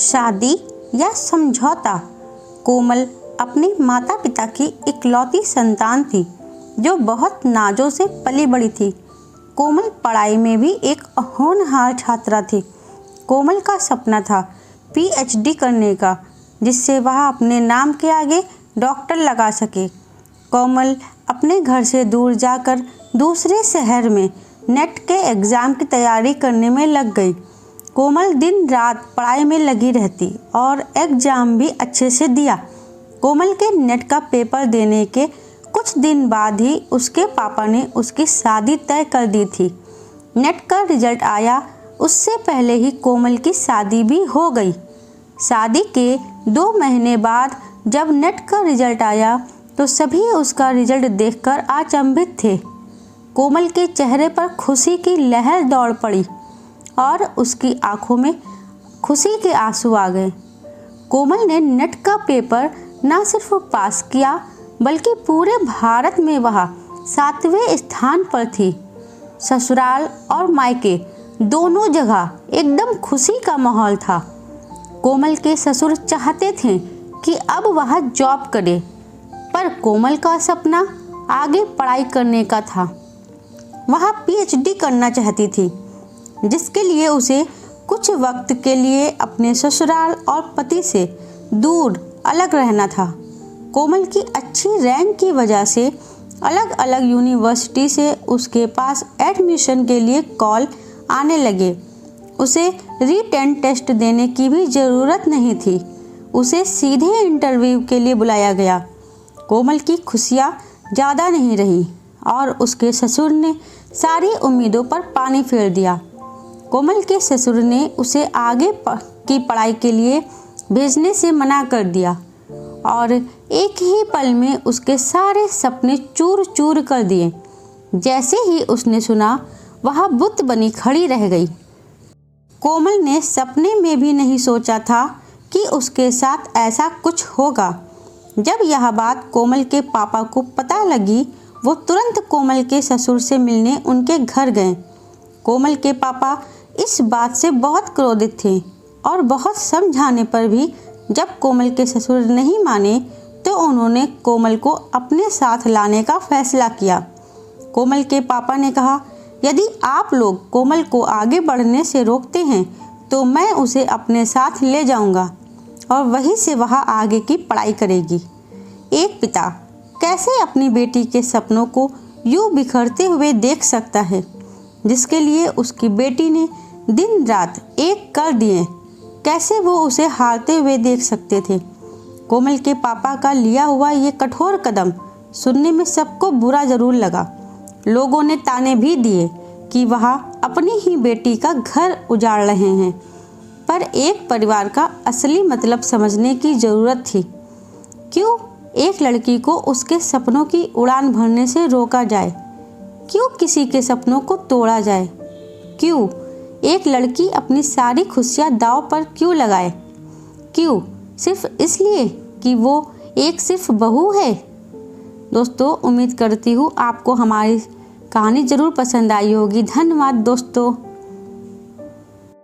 शादी या समझौता। कोमल अपने माता पिता की इकलौती संतान थी जो बहुत नाजों से पली बड़ी थी। कोमल पढ़ाई में भी एक होनहार छात्रा थी। कोमल का सपना था पीएचडी करने का, जिससे वह अपने नाम के आगे डॉक्टर लगा सके। कोमल अपने घर से दूर जाकर दूसरे शहर में नेट के एग्ज़ाम की तैयारी करने में लग गई। कोमल दिन रात पढ़ाई में लगी रहती और एग्ज़ाम भी अच्छे से दिया। कोमल के नेट का पेपर देने के कुछ दिन बाद ही उसके पापा ने उसकी शादी तय कर दी थी। नेट का रिजल्ट आया उससे पहले ही कोमल की शादी भी हो गई। शादी के 2 महीने बाद जब नेट का रिजल्ट आया तो सभी उसका रिजल्ट देखकर अचंभित थे। कोमल के चेहरे पर खुशी की लहर दौड़ पड़ी और उसकी आंखों में खुशी के आंसू आ गए। कोमल ने नेट का पेपर न सिर्फ पास किया बल्कि पूरे भारत में वह 7वें स्थान पर थी। ससुराल और मायके दोनों जगह एकदम खुशी का माहौल था। कोमल के ससुर चाहते थे कि अब वह जॉब करे, पर कोमल का सपना आगे पढ़ाई करने का था। वह पीएचडी करना चाहती थी, जिसके लिए उसे कुछ वक्त के लिए अपने ससुराल और पति से दूर अलग रहना था। कोमल की अच्छी रैंक की वजह से अलग अलग यूनिवर्सिटी से उसके पास एडमिशन के लिए कॉल आने लगे। उसे रिटेन टेस्ट देने की भी ज़रूरत नहीं थी, उसे सीधे इंटरव्यू के लिए बुलाया गया। कोमल की खुशियाँ ज़्यादा नहीं रही और उसके ससुर ने सारी उम्मीदों पर पानी फेर दिया। कोमल के ससुर ने उसे आगे की पढ़ाई के लिए भेजने से मना कर दिया और एक ही पल में उसके सारे सपने चूर चूर कर दिए। जैसे ही उसने सुना वह बुत बनी खड़ी रह गई। कोमल ने सपने में भी नहीं सोचा था कि उसके साथ ऐसा कुछ होगा। जब यह बात कोमल के पापा को पता लगी, वो तुरंत कोमल के ससुर से मिलने उनके घर गए। कोमल के पापा इस बात से बहुत क्रोधित थे और बहुत समझाने पर भी जब कोमल के ससुर नहीं माने तो उन्होंने कोमल को अपने साथ लाने का फैसला किया। कोमल के पापा ने कहा, यदि आप लोग कोमल को आगे बढ़ने से रोकते हैं तो मैं उसे अपने साथ ले जाऊंगा और वहीं से वह आगे की पढ़ाई करेगी। एक पिता कैसे अपनी बेटी के सपनों को यूं बिखरते हुए देख सकता है, जिसके लिए उसकी बेटी ने दिन रात एक कर दिए। कैसे वो उसे हारते हुए देख सकते थे। कोमल के पापा का लिया हुआ ये कठोर कदम सुनने में सबको बुरा जरूर लगा। लोगों ने ताने भी दिए कि वह अपनी ही बेटी का घर उजाड़ रहे हैं, पर एक परिवार का असली मतलब समझने की ज़रूरत थी। क्यों एक लड़की को उसके सपनों की उड़ान भरने से रोका जाए? क्यों किसी के सपनों को तोड़ा जाए? क्यों एक लड़की अपनी सारी खुशियाँ दांव पर क्यों लगाए? क्यों सिर्फ इसलिए कि वो एक सिर्फ बहू है? दोस्तों, उम्मीद करती हूँ आपको हमारी कहानी ज़रूर पसंद आई होगी। धन्यवाद दोस्तों।